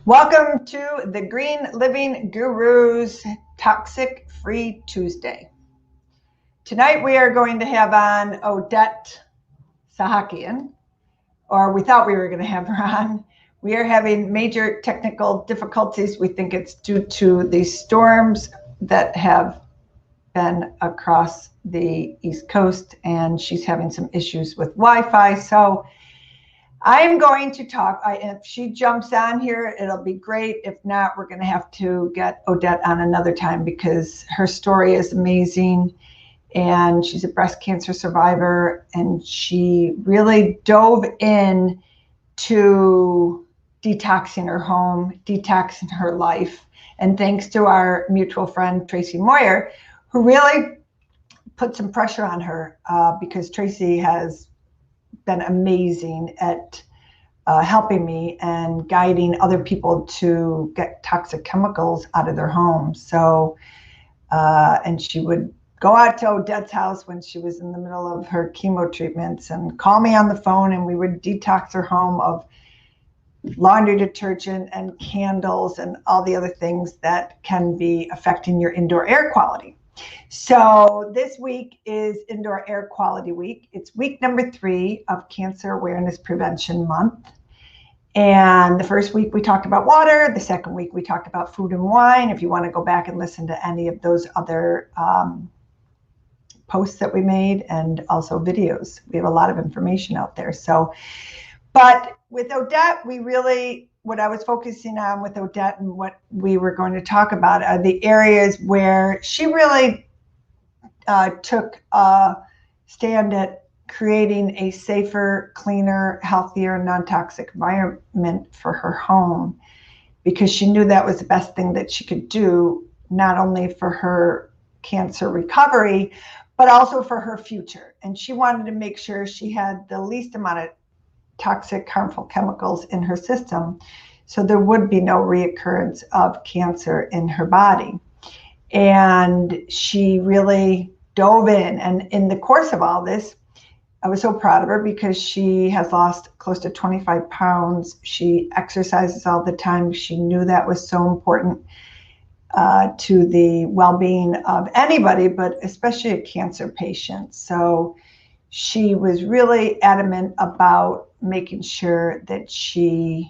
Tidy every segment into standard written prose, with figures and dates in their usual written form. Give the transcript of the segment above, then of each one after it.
Welcome to the Green Living Gurus Toxic Free Tuesday. Tonight we are going to have on Odette Sahakian, or we thought we were going to have her on. We are having major technical difficulties. We think it's due to the storms that have been across the East Coast, and she's having some issues with Wi-Fi. So I'm going to talk. If she jumps on here, it'll be great. If not, we're going to have to get Odette on another time because her story is amazing. And she's a breast cancer survivor. And she really dove in to detoxing her home, detoxing her life. And thanks to our mutual friend, Tracy Moyer, who really put some pressure on her because Tracy has been amazing at helping me and guiding other people to get toxic chemicals out of their homes. So, and she would go out to Odette's house when she was in the middle of her chemo treatments and call me on the phone, and we would detox her home of laundry detergent and candles and all the other things that can be affecting your indoor air quality. So this week is Indoor Air Quality Week. It's week number 3 of Cancer Awareness Prevention Month. And the first week we talked about water. The second week we talked about food and wine. If you want to go back and listen to any of those other posts that we made and also videos, we have a lot of information out there. So, but with Odette, what I was focusing on with Odette and what we were going to talk about are the areas where she really took a stand at creating a safer, cleaner, healthier, non-toxic environment for her home, because she knew that was the best thing that she could do, not only for her cancer recovery, but also for her future. And she wanted to make sure she had the least amount of toxic, harmful chemicals in her system, so there would be no reoccurrence of cancer in her body. And she really dove in. And in the course of all this, I was so proud of her because she has lost close to 25 pounds. She exercises all the time. She knew that was so important to the well-being of anybody, but especially a cancer patient. So she was really adamant about making sure that she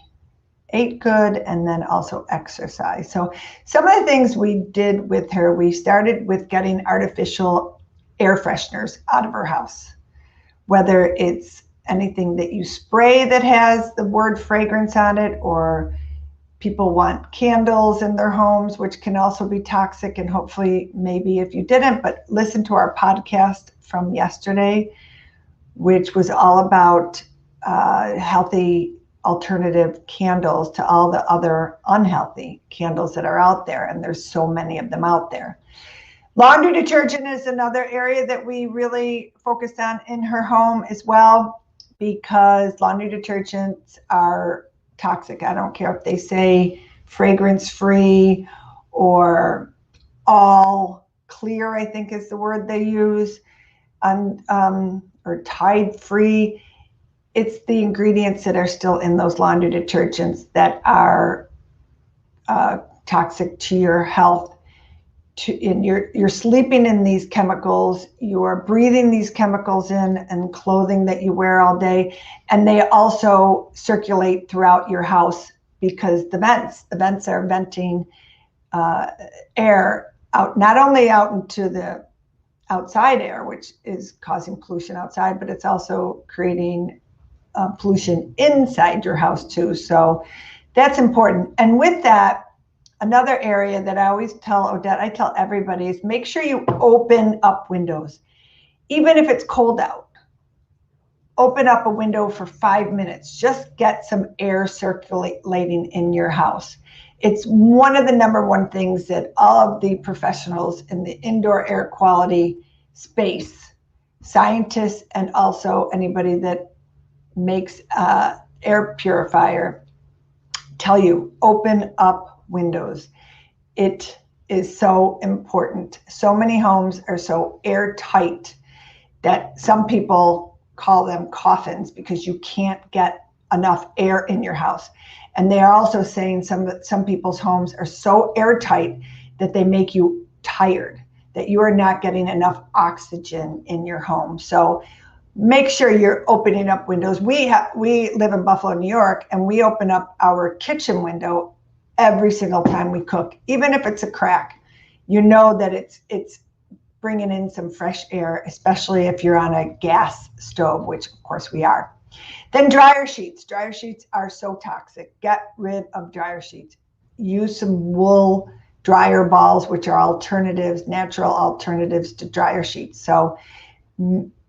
ate good and then also exercise. So some of the things we did with her, we started with getting artificial air fresheners out of her house, whether it's anything that you spray that has the word fragrance on it, or people want candles in their homes, which can also be toxic. And hopefully, maybe if you didn't, but listen to our podcast from yesterday, which was all about healthy alternative candles to all the other unhealthy candles that are out there. And there's so many of them out there. Laundry detergent is another area that we really focused on in her home as well, because laundry detergents are toxic. I don't care if they say fragrance free or all clear, I think is the word they use, or Tide free. It's the ingredients that are still in those laundry detergents that are toxic to your health. You're sleeping in these chemicals, you are breathing these chemicals in and clothing that you wear all day, and they also circulate throughout your house because the vents are venting air out, not only out into the outside air, which is causing pollution outside, but it's also creating pollution inside your house too. So that's important. And with that, another area that I always tell Odette, I tell everybody, is make sure you open up windows. Even if it's cold out, open up a window for 5 minutes. Just get some air circulating in your house. It's one of the number one things that all of the professionals in the indoor air quality space, scientists, and also anybody that makes air purifier, tell you, open up windows. It is so important. So many homes are so airtight that some people call them coffins because you can't get enough air in your house. And they are also saying some people's homes are so airtight that they make you tired, that you are not getting enough oxygen in your home. So make sure you're opening up windows. We live in Buffalo, New York, and we open up our kitchen window every single time we cook, even if it's a crack. You know that it's bringing in some fresh air, especially if you're on a gas stove, which of course we are. Then dryer sheets. Dryer sheets are so toxic. Get rid of dryer sheets. Use some wool dryer balls, which are alternatives, natural alternatives to dryer sheets. So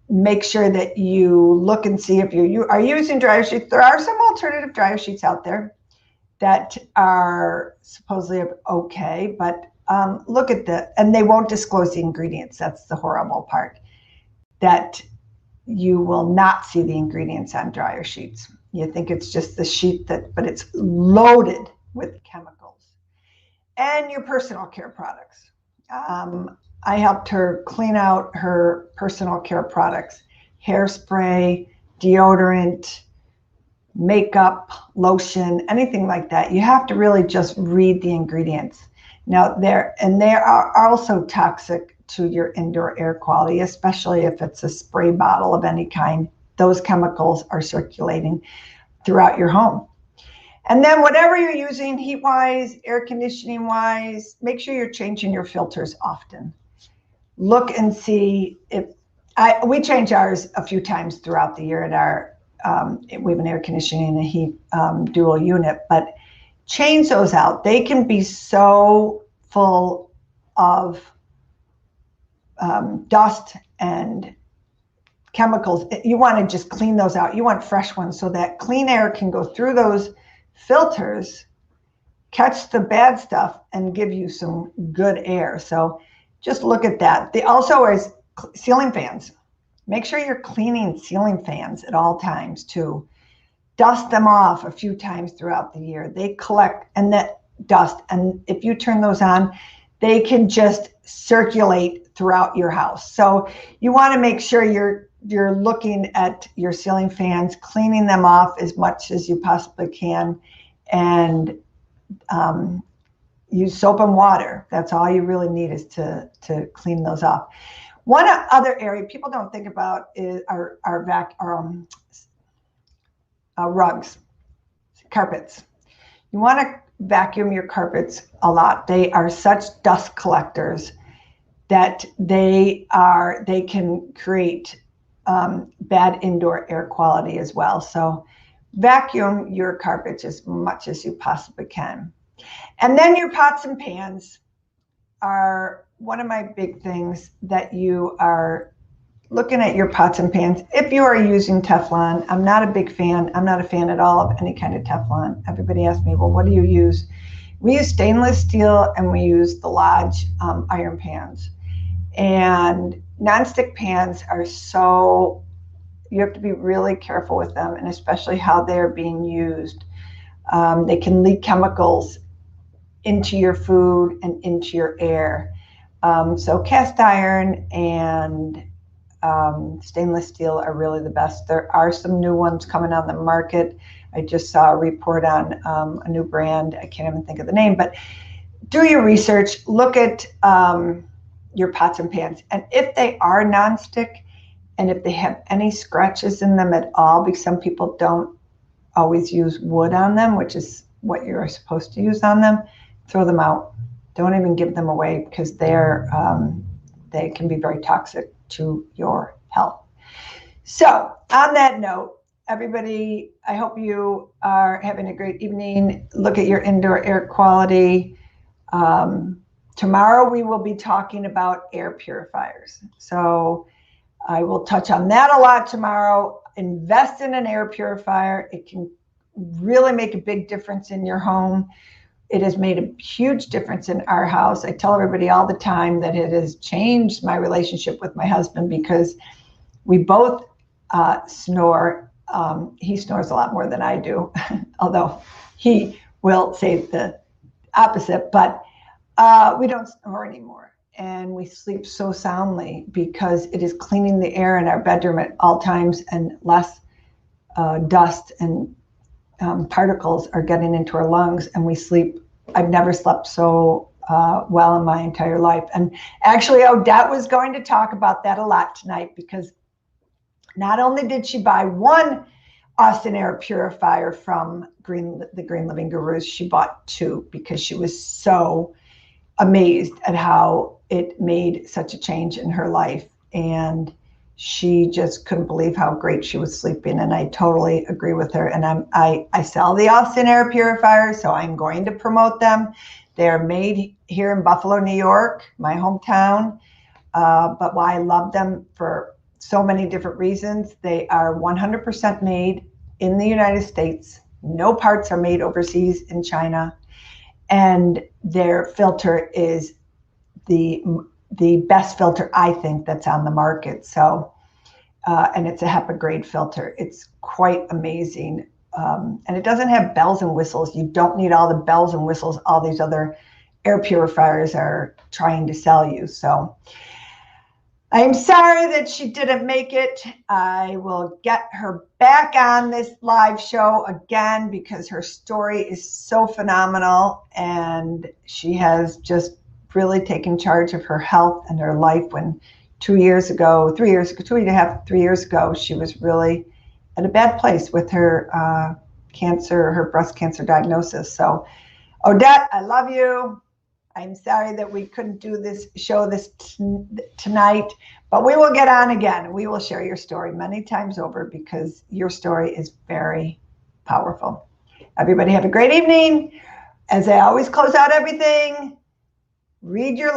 make sure that you look and see if you are using dryer sheets. There are some alternative dryer sheets out there that are supposedly okay, but look at and they won't disclose the ingredients. That's the horrible part, that you will not see the ingredients on dryer sheets. You think it's just the sheet but it's loaded with chemicals. And your personal care products. I helped her clean out her personal care products, hairspray, deodorant, makeup, lotion, anything like that. You have to really just read the ingredients. Now, they are also toxic to your indoor air quality, especially if it's a spray bottle of any kind. Those chemicals are circulating throughout your home. And then whatever you're using, heat-wise, air conditioning-wise, make sure you're changing your filters often. Look and see if we change ours a few times throughout the year at our we have an air conditioning and a heat dual unit, but change those out. They can be so full of dust and chemicals. You want to just clean those out. You want fresh ones so that clean air can go through those filters, catch the bad stuff, and give you some good air. So just look at that. They also is ceiling fans. Make sure you're cleaning ceiling fans at all times too. Dust them off a few times throughout the year. They collect and that dust, and if you turn those on, they can just circulate throughout your house. So you want to make sure you're looking at your ceiling fans, cleaning them off as much as you possibly can, and use soap and water. That's all you really need is to clean those off. One other area people don't think about is our rugs, carpets. You want to vacuum your carpets a lot. They are such dust collectors that they can create bad indoor air quality as well. So vacuum your carpets as much as you possibly can. And then your pots and pans are one of my big things, that you are looking at your pots and pans. If you are using Teflon, I'm not a big fan. I'm not a fan at all of any kind of Teflon. Everybody asks me, well, what do you use? We use stainless steel and we use the Lodge iron pans. And nonstick pans are you have to be really careful with them, and especially how they're being used. They can leak chemicals into your food and into your air. So cast iron and stainless steel are really the best. There are some new ones coming on the market. I just saw a report on a new brand. I can't even think of the name, but do your research. Look at your pots and pans. And if they are nonstick, and if they have any scratches in them at all, because some people don't always use wood on them, which is what you're supposed to use on them, throw them out. Don't even give them away, because they can be very toxic to your health. So on that note, everybody, I hope you are having a great evening. Look at your indoor air quality. Tomorrow we will be talking about air purifiers. So I will touch on that a lot tomorrow. Invest in an air purifier. It can really make a big difference in your home. It has made a huge difference in our house. I tell everybody all the time that it has changed my relationship with my husband, because we both snore. He snores a lot more than I do, although he will say the opposite, but we don't snore anymore. And we sleep so soundly because it is cleaning the air in our bedroom at all times, and less dust and particles are getting into our lungs, and we sleep. I've never slept so well in my entire life. And actually, Odette was going to talk about that a lot tonight, because not only did she buy one Austin Air Purifier from the Green Living Gurus, she bought two, because she was so amazed at how it made such a change in her life. And she just couldn't believe how great she was sleeping. And I totally agree with her. And I sell the Austin Air Purifier, so I'm going to promote them. They're made here in Buffalo, New York, my hometown. But why I love them for so many different reasons. They are 100% made in the United States. No parts are made overseas in China. And their filter is the best filter, I think, that's on the market. So, and it's a HEPA grade filter. It's quite amazing. And it doesn't have bells and whistles. You don't need all the bells and whistles all these other air purifiers are trying to sell you. So I'm sorry that she didn't make it. I will get her back on this live show again, because her story is so phenomenal, and she has just really taken charge of her health and her life. When 3 years ago, she was really at a bad place with her cancer, her breast cancer diagnosis. So Odette, I love you. I'm sorry that we couldn't do this show tonight, but we will get on again. We will share your story many times over, because your story is very powerful. Everybody have a great evening. As I always close out everything, read your